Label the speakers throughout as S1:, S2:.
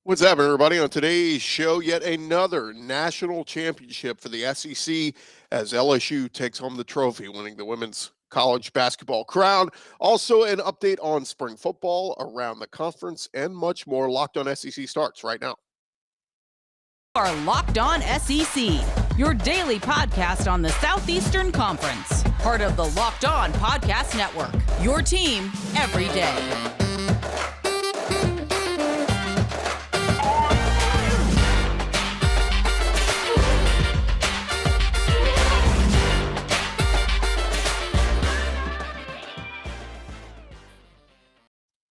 S1: What's happening, everybody? On today's show, yet another national championship for the SEC as LSU takes home the trophy, winning the women's college basketball crown. Also, an update on spring football around the conference and much more. Locked on SEC starts right now.
S2: Are Locked On SEC, your daily podcast on the Southeastern Conference. Part of the Locked On Podcast Network, your team every day.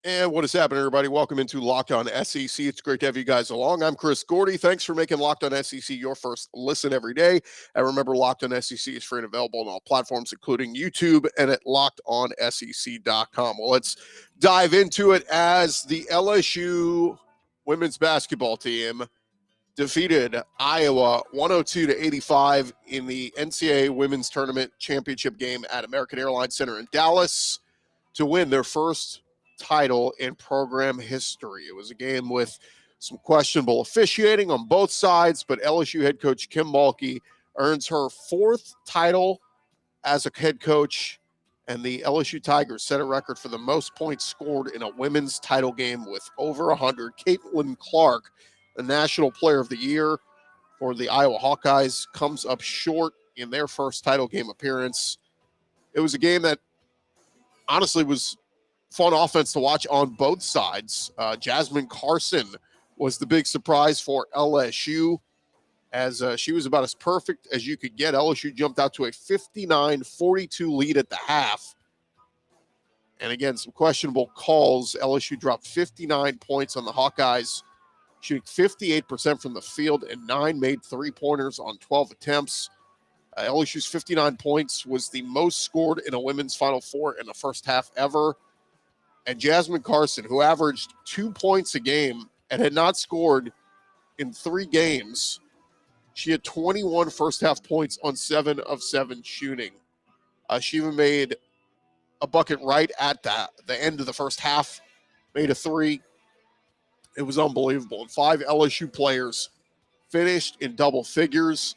S1: And what is happening, everybody? Welcome into Locked On SEC. It's great to have you guys along. I'm Chris Gordy. Thanks for making Locked On SEC your first listen every day. And remember, Locked On SEC is free and available on all platforms, including YouTube and at lockedonsec.com. Well, let's dive into it as the LSU women's basketball team defeated Iowa 102-85 in the NCAA Women's Tournament Championship game at American Airlines Center in Dallas to win their first title in program history. It was a game with some questionable officiating on both sides, but LSU head coach Kim Mulkey earns her fourth title as a head coach, and the LSU Tigers set a record for the most points scored in a women's title game with over 100. Caitlin Clark, the National Player of the Year for the Iowa Hawkeyes, comes up short in their first title game appearance. It was a game that honestly was fun offense to watch on both sides. Jasmine Carson was the big surprise for LSU as she was about as perfect as you could get. LSU jumped out to a 59-42 lead at the half. And again, some questionable calls. LSU dropped 59 points on the Hawkeyes, shooting 58% from the field, and 9 made three-pointers on 12 attempts. LSU's 59 points was the most scored in a women's Final Four in the first half ever. And Jasmine Carson, who averaged 2 points a game and had not scored in 3 games, she had 21 first-half points on 7 of 7 shooting. She even made a bucket right at the end of the first half, made a 3. It was unbelievable. And 5 LSU players finished in double figures,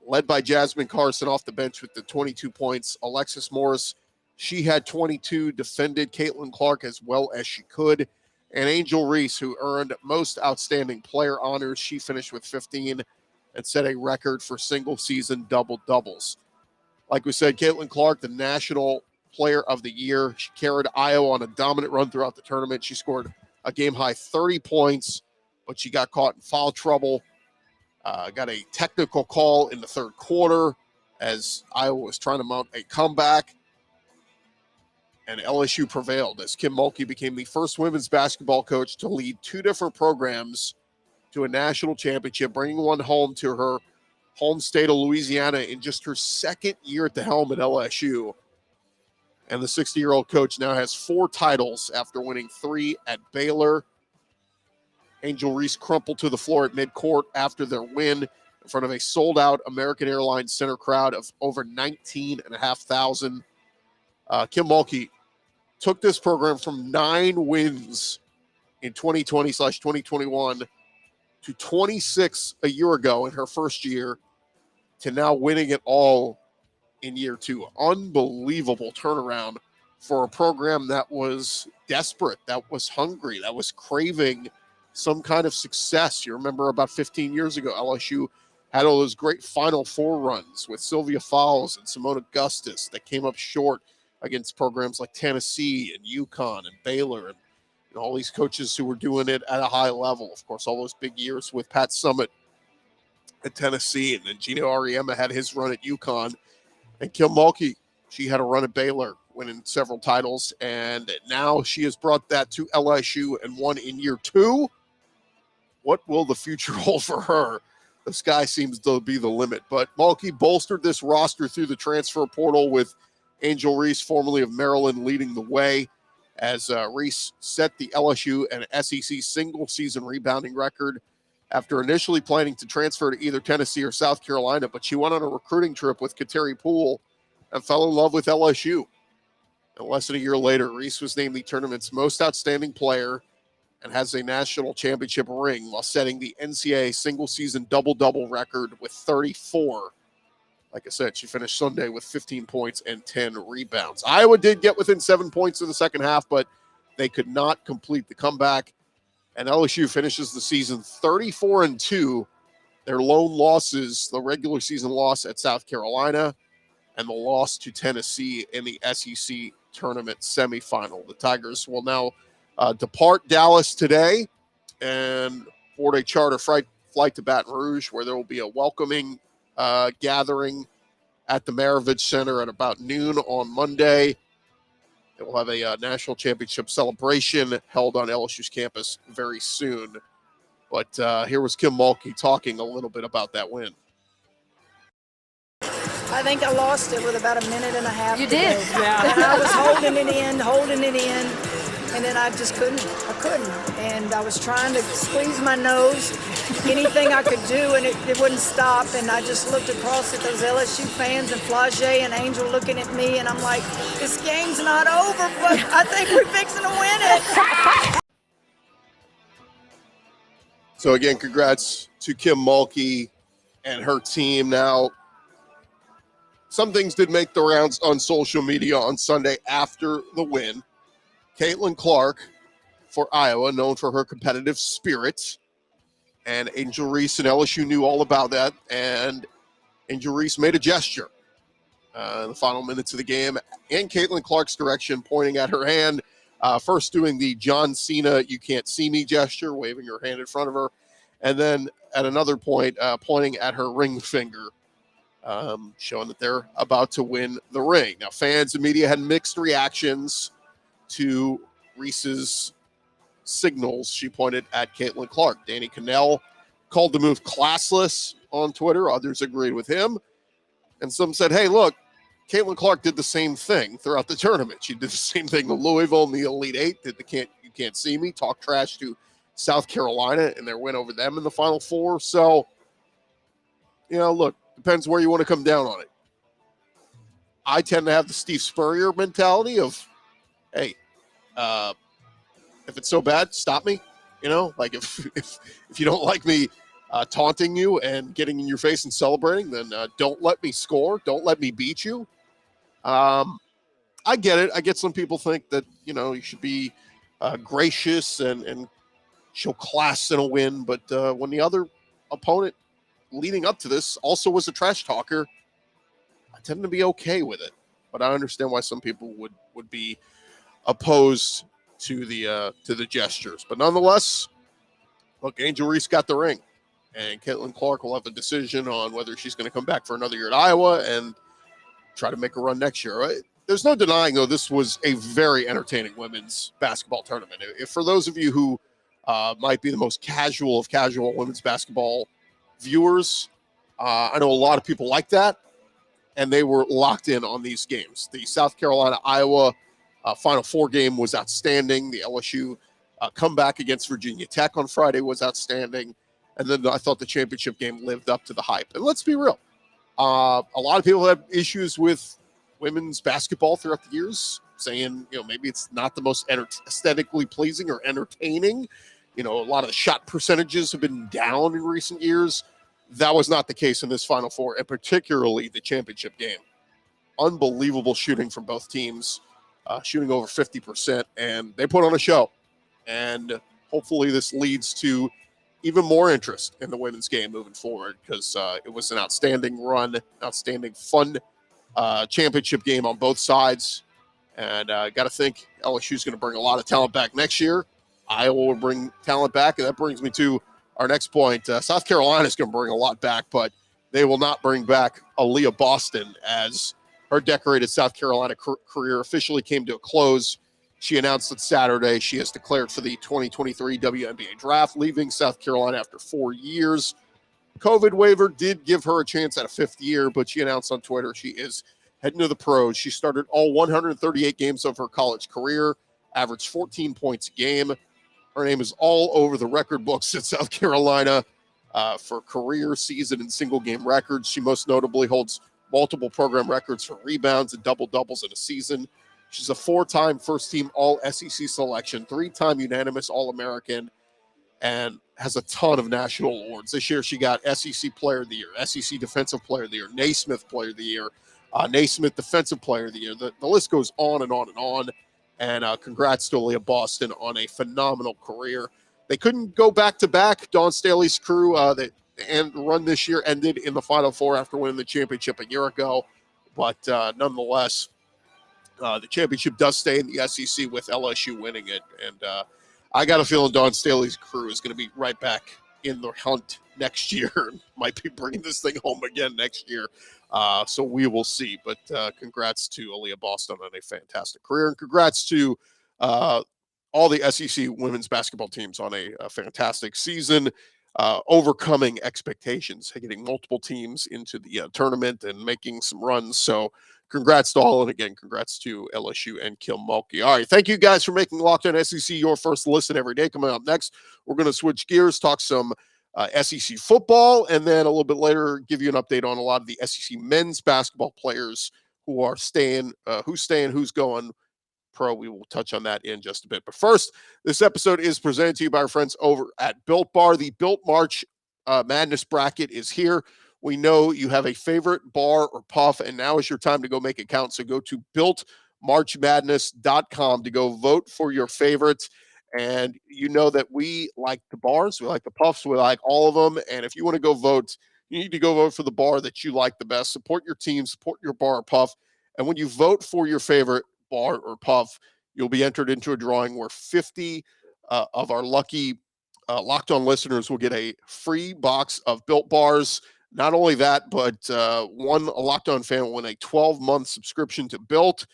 S1: led by Jasmine Carson off the bench with the 22 points. Alexis Morris, she had 22, defended Caitlin Clark as well as she could. And Angel Reese, who earned most outstanding player honors, she finished with 15 and set a record for single-season double-doubles. Like we said, Caitlin Clark, the National Player of the Year. She carried Iowa on a dominant run throughout the tournament. She scored a game-high 30 points, but she got caught in foul trouble. Got a technical call in the third quarter as Iowa was trying to mount a comeback. And LSU prevailed as Kim Mulkey became the first women's basketball coach to lead 2 different programs to a national championship, bringing one home to her home state of Louisiana in just her second year at the helm at LSU. And the 60-year-old coach now has 4 titles after winning 3 at Baylor. Angel Reese crumpled to the floor at midcourt after their win in front of a sold-out American Airlines Center crowd of over 19,500. Kim Mulkey took this program from 9 wins in 2020/2021 to 26 a year ago in her first year to now winning it all in year 2. Unbelievable turnaround for a program that was desperate, that was hungry, that was craving some kind of success. You remember about 15 years ago, LSU had all those great Final Four runs with Sylvia Fowles and Simone Augustus that came up short against programs like Tennessee and UConn and Baylor and all these coaches who were doing it at a high level. Of course, all those big years with Pat Summitt at Tennessee, and then Gino Auriemma had his run at UConn. And Kim Mulkey, she had a run at Baylor, winning several titles, and now she has brought that to LSU and won in year 2. What will the future hold for her? The sky seems to be the limit. But Mulkey bolstered this roster through the transfer portal with Angel Reese, formerly of Maryland, leading the way as Reese set the LSU and SEC single-season rebounding record after initially planning to transfer to either Tennessee or South Carolina. But she went on a recruiting trip with Kateri Poole and fell in love with LSU. And less than a year later, Reese was named the tournament's most outstanding player and has a national championship ring while setting the NCAA single-season double-double record with 34. Like I said, she finished Sunday with 15 points and 10 rebounds. Iowa did get within 7 points in the second half, but they could not complete the comeback. And LSU finishes the season 34-2. Their lone losses, the regular season loss at South Carolina and the loss to Tennessee in the SEC tournament semifinal. The Tigers will now depart Dallas today and board a charter flight to Baton Rouge, where there will be a welcoming gathering at the Maravich Center at about noon on Monday. They will have a national championship celebration held on LSU's campus very soon. But here was Kim Mulkey talking a little bit about that win.
S3: I think I lost it with about a minute and a half.
S4: You did,
S3: yeah. And I was holding it in, and then I just couldn't. I couldn't. And I was trying to squeeze my nose, anything I could do, and it wouldn't stop. And I just looked across at those LSU fans and Flage and Angel looking at me, and I'm like, this game's not over, but I think we're fixing to win it.
S1: So again, congrats to Kim Mulkey and her team. Now, some things did make the rounds on social media on Sunday after the win. Caitlin Clark for Iowa, known for her competitive spirit, and Angel Reese and LSU knew all about that, and Angel Reese made a gesture in the final minutes of the game in Caitlin Clark's direction, pointing at her hand, first doing the John Cena "you can't see me" gesture, waving her hand in front of her, and then at another point pointing at her ring finger, showing that they're about to win the ring. Now, fans and media had mixed reactions to Reese's signals. She pointed at Caitlin Clark. Danny Cannell called the move classless on Twitter. Others agreed with him. And some said, hey, look, Caitlin Clark did the same thing throughout the tournament. She did the same thing to Louisville in the Elite Eight, did the you can't see me, talk trash to South Carolina in their win over them in the Final Four. So, look, depends where you want to come down on it. I tend to have the Steve Spurrier mentality of, hey, if it's so bad, stop me. Like if you don't like me taunting you and getting in your face and celebrating, then don't let me score. Don't let me beat you. I get it. I get some people think that, you should be gracious and show class in a win. But when the other opponent leading up to this also was a trash talker, I tend to be okay with it. But I understand why some people would be opposed to the gestures. But nonetheless, look, Angel Reese got the ring, and Caitlin Clark will have a decision on whether she's going to come back for another year at Iowa and try to make a run next year. Right? There's no denying, though, this was a very entertaining women's basketball tournament. If for those of you who might be the most casual of casual women's basketball viewers, I know a lot of people like that, and they were locked in on these games. The South Carolina-Iowa Final Four game was outstanding. The LSU comeback against Virginia Tech on Friday was outstanding. And then I thought the championship game lived up to the hype. And let's be real. A lot of people have issues with women's basketball throughout the years, saying, maybe it's not the most aesthetically pleasing or entertaining. A lot of the shot percentages have been down in recent years. That was not the case in this Final Four, and particularly the championship game. Unbelievable shooting from both teams. Shooting over 50%, and they put on a show. And hopefully this leads to even more interest in the women's game moving forward, because it was an outstanding run, outstanding fun championship game on both sides. And I got to think LSU is going to bring a lot of talent back next year. Iowa will bring talent back, and that brings me to our next point. South Carolina is going to bring a lot back, but they will not bring back Aliyah Boston, as her decorated South Carolina career officially came to a close. She announced that Saturday she has declared for the 2023 WNBA Draft, leaving South Carolina after 4 years. COVID waiver did give her a chance at a 5th year, but she announced on Twitter she is heading to the pros. She started all 138 games of her college career, averaged 14 points a game. Her name is all over the record books at South Carolina for career, season, and single-game records. She most notably holds multiple program records for rebounds and double-doubles in a season. She's a 4-time first-team All-SEC selection, 3-time unanimous All-American, and has a ton of national awards. This year she got SEC Player of the Year, SEC Defensive Player of the Year, Naismith Player of the Year, Naismith Defensive Player of the Year. The list goes on and on and on. And congrats to Aliyah Boston on a phenomenal career. They couldn't go back-to-back. Dawn Staley's crew, the run this year ended in the Final Four after winning the championship a year ago. But nonetheless, the championship does stay in the SEC with LSU winning it. And I got a feeling Dawn Staley's crew is going to be right back in the hunt next year. Might be bringing this thing home again next year. So we will see. But congrats to Aliyah Boston on a fantastic career. And congrats to all the SEC women's basketball teams on a fantastic season, overcoming expectations, getting multiple teams into the tournament and making some runs. So congrats to all. And again, congrats to LSU and Mulkey. All right. Thank you guys for making Locked On SEC your first listen every day. Coming up next, we're going to switch gears, talk some SEC football, and then a little bit later give you an update on a lot of the SEC men's basketball players who are staying, who's going pro. We will touch on that in just a bit. But first, this episode is presented to you by our friends over at Built Bar. The Built March Madness bracket is here. We know you have a favorite bar or puff, and now is your time to go make it count. So go to builtmarchmadness.com to go vote for your favorites. And you know that we like the bars, we like the puffs, we like all of them. And if you want to go vote, you need to go vote for the bar that you like the best. Support your team, support your bar or puff. And when you vote for your favorite bar or puff, you'll be entered into a drawing where 50 of our lucky Locked On listeners will get a free box of Built Bars. Not only that, but one Locked On fan will win a 12-month subscription to Built.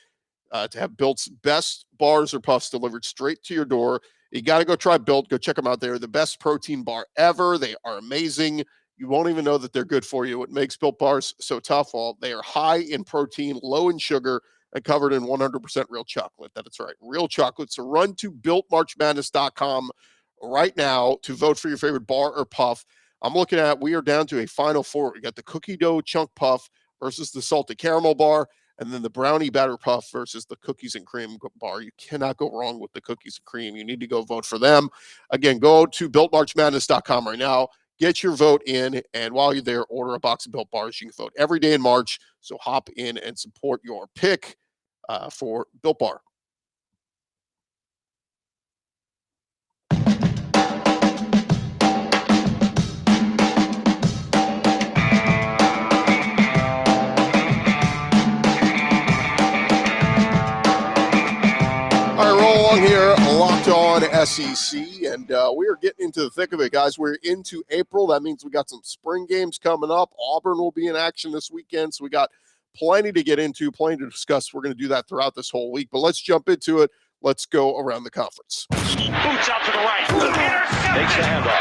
S1: To have Built's best bars or puffs delivered straight to your door. You got to go try Built. Go check them out. They're the best protein bar ever. They are amazing. You won't even know that they're good for you. What makes Built bars so tough? Well, they are high in protein, low in sugar, and covered in 100% real chocolate. That's right, real chocolate. So run to BuiltMarchMadness.com right now to vote for your favorite bar or puff. I'm looking at, we are down to a Final Four. We got the cookie dough chunk puff versus the salted caramel bar, and then the brownie batter puff versus the cookies and cream bar. You cannot go wrong with the cookies and cream. You need to go vote for them. Again, go to BuiltMarchMadness.com right now. Get your vote in, and while you're there, order a box of Built Bars. You can vote every day in March, so hop in and support your pick for Built Bar. All right, roll along here, Locked On SEC, and we are getting into the thick of it, guys. We're into April. That means we got some spring games coming up. Auburn will be in action this weekend, so we got plenty to get into, plenty to discuss. We're going to do that throughout this whole week, but let's jump into it. Let's go around the conference.
S4: Boots out to the right. Takes the handoff.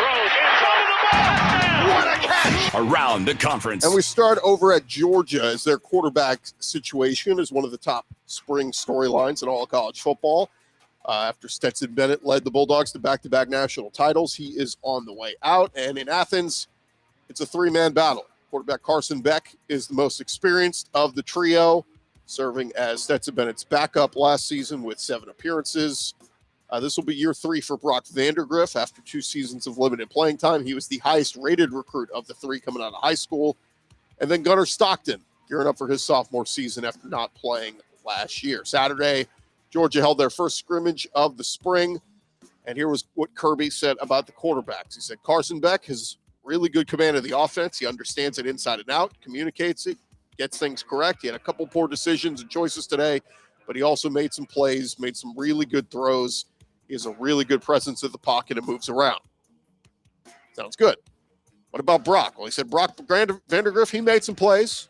S4: What a catch!
S5: Around the conference.
S1: And we start over at Georgia as their quarterback situation is one of the top spring storylines in all of college football. After Stetson Bennett led the Bulldogs to back-to-back national titles, he is on the way out. And in Athens, it's a three-man battle. Quarterback Carson Beck is the most experienced of the trio, serving as Stetson Bennett's backup last season with 7 appearances. This will be year 3 for Brock Vandagriff after 2 seasons of limited playing time. He was the highest-rated recruit of the 3 coming out of high school. And then Gunnar Stockton, gearing up for his sophomore season after not playing last year. Saturday, Georgia held their first scrimmage of the spring. And here was what Kirby said about the quarterbacks. He said, Carson Beck has really good command of the offense. He understands it inside and out, communicates it, gets things correct. He had a couple poor decisions and choices today, but he also made some plays, made some really good throws. He has a really good presence in the pocket and moves around. Sounds good. What about Brock? Well, he said Brock Vandagriff, he made some plays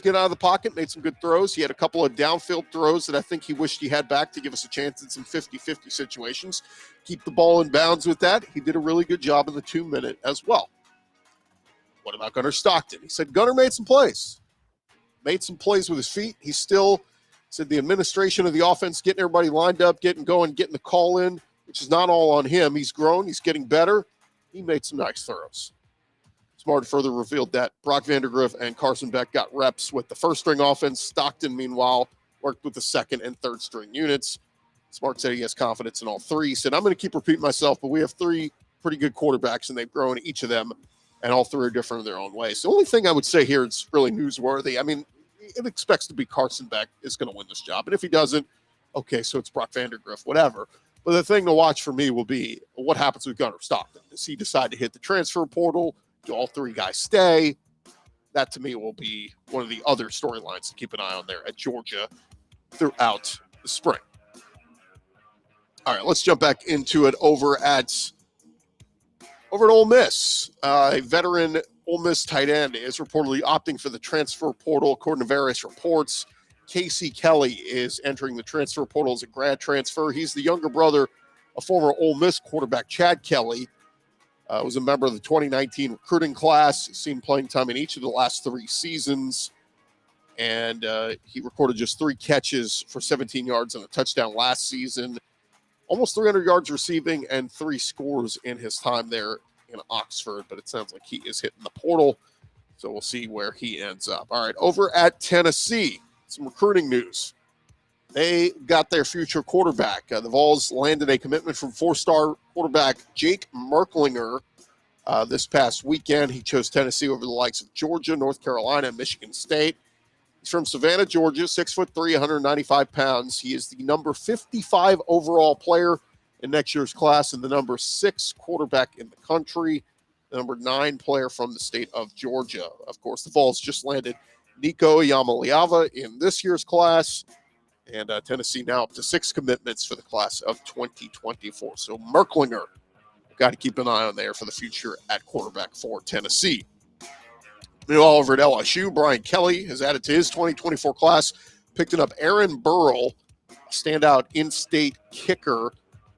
S1: get out of the pocket, made some good throws. He had a couple of downfield throws that I think he wished he had back to give us a chance in some 50-50 situations. Keep the ball in bounds with that. He did a really good job in the 2-minute as well. What about Gunnar Stockton? He said Gunnar made some plays with his feet. He still said the administration of the offense, getting everybody lined up, getting going, getting the call in, which is not all on him. He's grown. He's getting better. He made some nice throws. Smart further revealed that Brock Vandagriff and Carson Beck got reps with the first-string offense. Stockton, meanwhile, worked with the second and third string units. Smart said he has confidence in all three. He said, I'm going to keep repeating myself, but we have three pretty good quarterbacks, and they've grown each of them, and all three are different in their own ways. The only thing I would say here is really newsworthy. I mean, it expects to be Carson Beck is going to win this job. And if he doesn't, okay, so it's Brock Vandergriff, whatever. But the thing to watch for me will be what happens with Gunnar Stockton. Does he decide to hit the transfer portal? Do all three guys stay? That, to me, will be one of the other storylines to keep an eye on there at Georgia throughout the spring. All right, let's jump back into it over at Ole Miss. A veteran Ole Miss tight end is reportedly opting for the transfer portal, according to various reports. Casey Kelly is entering the transfer portal as a grad transfer. He's the younger brother of former Ole Miss quarterback Chad Kelly. Was a member of the 2019 recruiting class, seen playing time in each of the last 3 seasons. And he recorded just 3 catches for 17 yards and a touchdown last season. Almost 300 yards receiving and 3 scores in his time there in Oxford. But it sounds like he is hitting the portal. So we'll see where he ends up. All right, over at Tennessee, some recruiting news. They got their future quarterback. The Vols landed a commitment from 4-star quarterback Jake Merklinger this past weekend. He chose Tennessee over the likes of Georgia, North Carolina, and Michigan State. He's from Savannah, Georgia, 6'3", 195 pounds. He is the number 55 overall player in next year's class and the number 6 quarterback in the country, the number 9 player from the state of Georgia. Of course, the Vols just landed Nico Yamaliava in this year's class, and Tennessee now up to 6 commitments for the class of 2024. So Merklinger, got to keep an eye on there for the future at quarterback for Tennessee. Meanwhile, over at LSU, Brian Kelly has added to his 2024 class, picking up Aaron Burrell, a standout in-state kicker.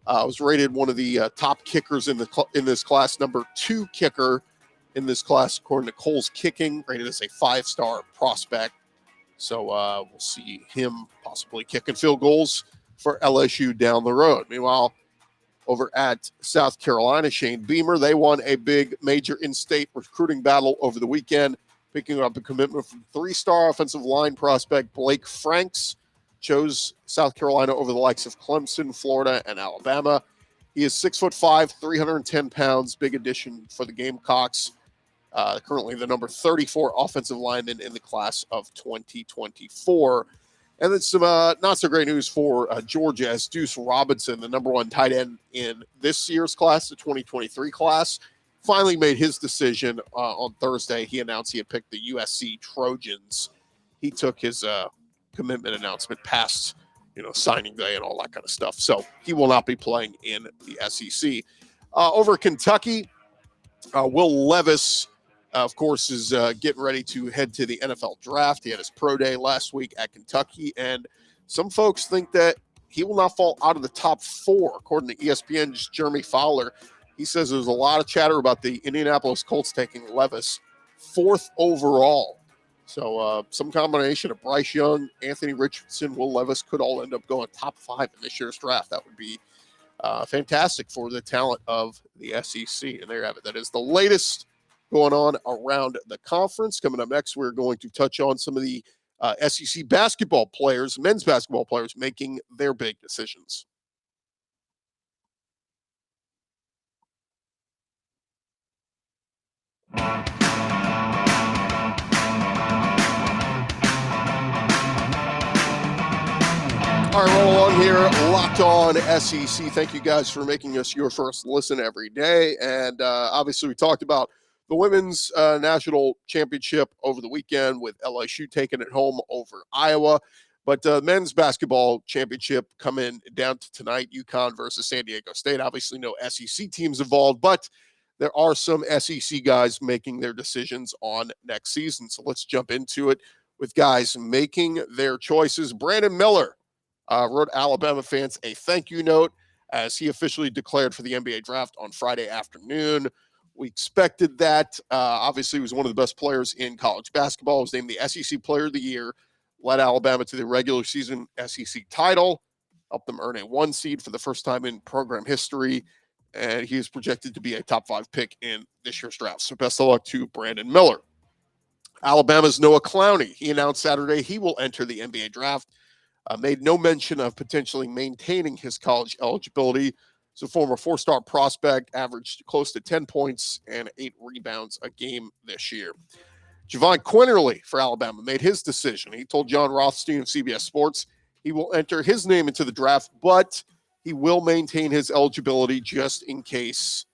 S1: Was rated one of the top kickers in this class, number 2 kicker in this class, according to Cole's Kicking, rated as a 5-star prospect. So we'll see him possibly kicking field goals for LSU down the road. Meanwhile, over at South Carolina, Shane Beamer, they won a big major in-state recruiting battle over the weekend, picking up a commitment from 3-star offensive line prospect Blake Franks. Chose South Carolina over the likes of Clemson, Florida, and Alabama. He is 6'5", 310 pounds, big addition for the Gamecocks. Currently the number 34 offensive lineman in the class of 2024. And then some not so great news for Georgia, as Deuce Robinson, the number 1 tight end in this year's class, the 2023 class, finally made his decision on Thursday. He announced he had picked the USC Trojans. He took his commitment announcement past, signing day and all that kind of stuff. So he will not be playing in the SEC. Over Kentucky, Will Levis, of course, is getting ready to head to the NFL draft. He had his pro day last week at Kentucky, and some folks think that he will not fall out of the top 4, according to ESPN's Jeremy Fowler. He says there's a lot of chatter about the Indianapolis Colts taking Levis 4th overall. So some combination of Bryce Young, Anthony Richardson, Will Levis could all end up going top 5 in this year's draft. That would be fantastic for the talent of the SEC. And there you have it. That is the latest going on around the conference. Coming up next, we're going to touch on some of the SEC basketball players, men's basketball players, making their big decisions. All right, roll along here, Locked On SEC. Thank you guys for making us your first listen every day. And obviously, we talked about the women's national championship over the weekend with LSU taking it home over Iowa. But men's basketball championship coming down to tonight, UConn versus San Diego State. Obviously, no SEC teams involved, but there are some SEC guys making their decisions on next season. So let's jump into it with guys making their choices. Brandon Miller wrote Alabama fans a thank you note as he officially declared for the NBA draft on Friday afternoon. We expected that. Obviously, he was one of the best players in college basketball. He was named the SEC Player of the Year, led Alabama to the regular season SEC title, helped them earn a 1 seed for the first time in program history, and he is projected to be a top 5 pick in this year's draft. So best of luck to Brandon Miller. Alabama's Noah Clowney. He announced Saturday he will enter the NBA draft. Made no mention of potentially maintaining his college eligibility. So former four-star prospect averaged close to 10 points and 8 rebounds a game this year. Javon Quinterly for Alabama made his decision. He told John Rothstein of CBS Sports he will enter his name into the draft, but he will maintain his eligibility just in case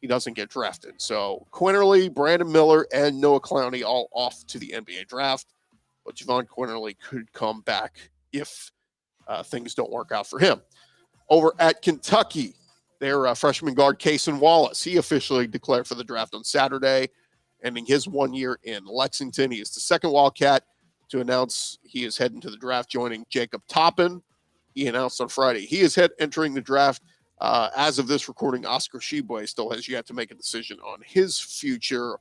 S1: he doesn't get drafted. So Quinterly, Brandon Miller, and Noah Clowney all off to the NBA draft, but Javon Quinterly could come back if things don't work out for him. Over at Kentucky, their freshman guard, Cason Wallace, he officially declared for the draft on Saturday, ending his 1 year in Lexington. He is the second Wildcat to announce he is heading to the draft, joining Jacob Toppin. He announced on Friday he is entering the draft. As of this recording, Oscar Tshiebwe still has yet to make a decision on his future,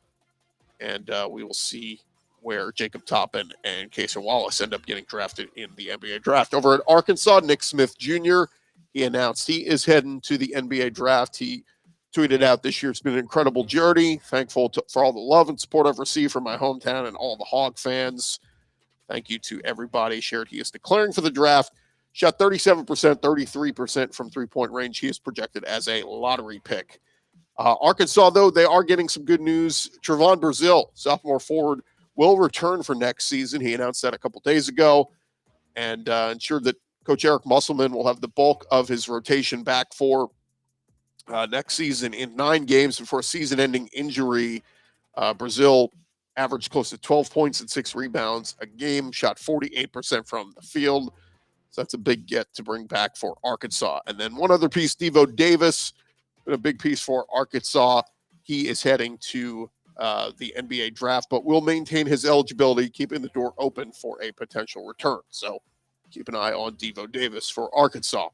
S1: and we will see where Jacob Toppin and Cason Wallace end up getting drafted in the NBA draft. Over at Arkansas, Nick Smith Jr., he announced he is heading to the NBA draft. He tweeted out, "This year it's been an incredible journey. Thankful for all the love and support I've received from my hometown and all the Hog fans. Thank you to everybody." Shared he is declaring for the draft. Shot 37%, 33% from three-point range. He is projected as a lottery pick. Arkansas, though, they are getting some good news. Trevon Brazile, sophomore forward, will return for next season. He announced that a couple days ago and ensured that Coach Eric Musselman will have the bulk of his rotation back for next season in 9 games before a season-ending injury. Brazile averaged close to 12 points and 6 rebounds a game, shot 48% from the field. So that's a big get to bring back for Arkansas. And then one other piece, Devo Davis, a big piece for Arkansas. He is heading to the NBA draft, but will maintain his eligibility, keeping the door open for a potential return. So keep an eye on Devo Davis for Arkansas.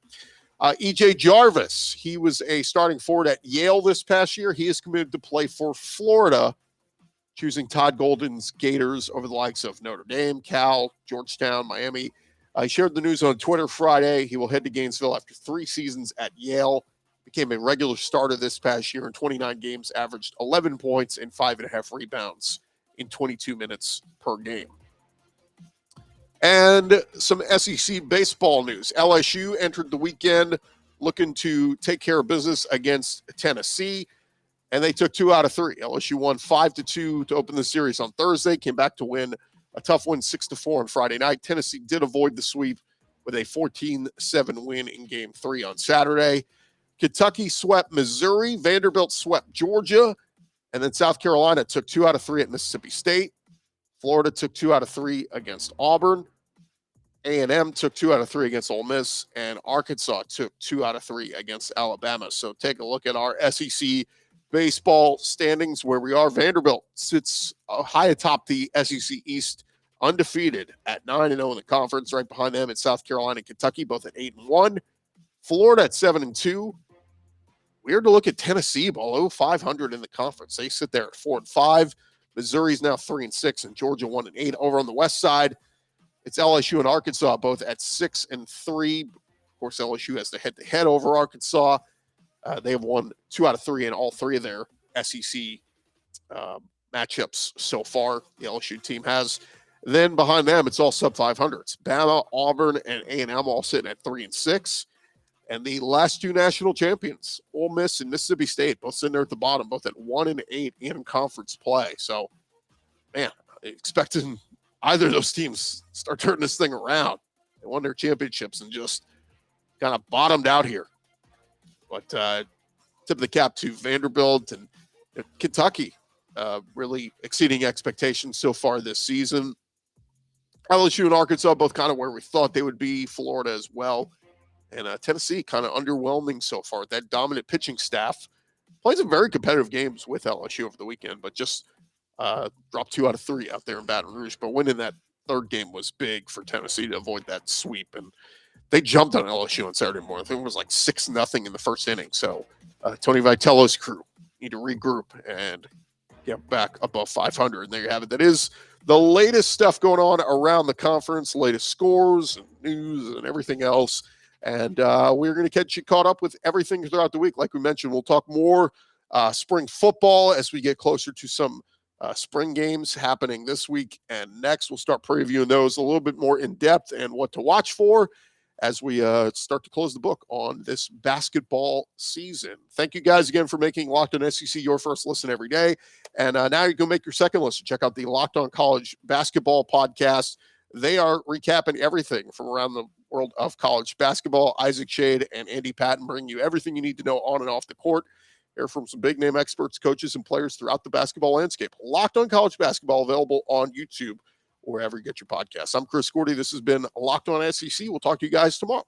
S1: E.J. Jarvis, he was a starting forward at Yale this past year. He is committed to play for Florida, choosing Todd Golden's Gators over the likes of Notre Dame, Cal, Georgetown, Miami. He shared the news on Twitter Friday. He will head to Gainesville after 3 seasons at Yale. Became a regular starter this past year in 29 games, averaged 11 points and 5.5 rebounds in 22 minutes per game. And some SEC baseball news. LSU entered the weekend looking to take care of business against Tennessee, and they took 2 out of 3. LSU won 5-2 to open the series on Thursday, came back to win a tough win 6-4 on Friday night. Tennessee did avoid the sweep with a 14-7 win in Game 3 on Saturday. Kentucky swept Missouri, Vanderbilt swept Georgia, and then South Carolina took 2 out of 3 at Mississippi State. Florida took 2 out of 3 against Auburn. A&M took 2 out of 3 against Ole Miss, and Arkansas took 2 out of 3 against Alabama. So take a look at our SEC baseball standings where we are. Vanderbilt sits high atop the SEC East, undefeated at 9-0 in the conference. Right behind them, it's South Carolina and Kentucky, both at 8-1. Florida at 7-2. Weird to look at Tennessee below 500 in the conference. They sit there at 4-5. Missouri's now 3-6, and Georgia 1-8. Over on the west side, it's LSU and Arkansas, both at 6-3. Of course, LSU has the head-to-head over Arkansas. They have won 2 out of 3 in all 3 of their SEC matchups so far. The LSU team has. Then behind them, it's all sub-500s. Bama, Auburn, and A&M all sitting at 3-6. And the last 2 national champions, Ole Miss and Mississippi State, both sitting there at the bottom, both at 1-8 in conference play. So, man, expecting either of those teams start turning this thing around. They won their championships and just kind of bottomed out here. But tip of the cap to Vanderbilt and Kentucky, really exceeding expectations so far this season. LSU and Arkansas both kind of where we thought they would be. Florida as well. And Tennessee kind of underwhelming so far. That dominant pitching staff plays some very competitive games with LSU over the weekend, but just dropped 2 out of 3 out there in Baton Rouge. But winning that third game was big for Tennessee to avoid that sweep. And they jumped on LSU on Saturday morning. I think it was like 6-0 in the first inning. So Tony Vitello's crew need to regroup and get back above 500. And there you have it. That is the latest stuff going on around the conference, latest scores and news and everything else. And we're going to get you caught up with everything throughout the week. Like we mentioned, we'll talk more spring football as we get closer to some spring games happening this week and next. We'll start previewing those a little bit more in depth and what to watch for as we start to close the book on this basketball season. Thank you guys again for making Locked On SEC your first listen every day. And now you can make your second listen. Check out the Locked On College Basketball podcast. They are recapping everything from around the world of college basketball. Isaac Shade and Andy Patton bring you everything you need to know on and off the court. Hear from some big name experts, coaches, and players throughout the basketball landscape. Locked On College Basketball, available on YouTube, wherever you get your podcasts. I'm Chris Gordy. This has been Locked On SEC. We'll talk to you guys tomorrow.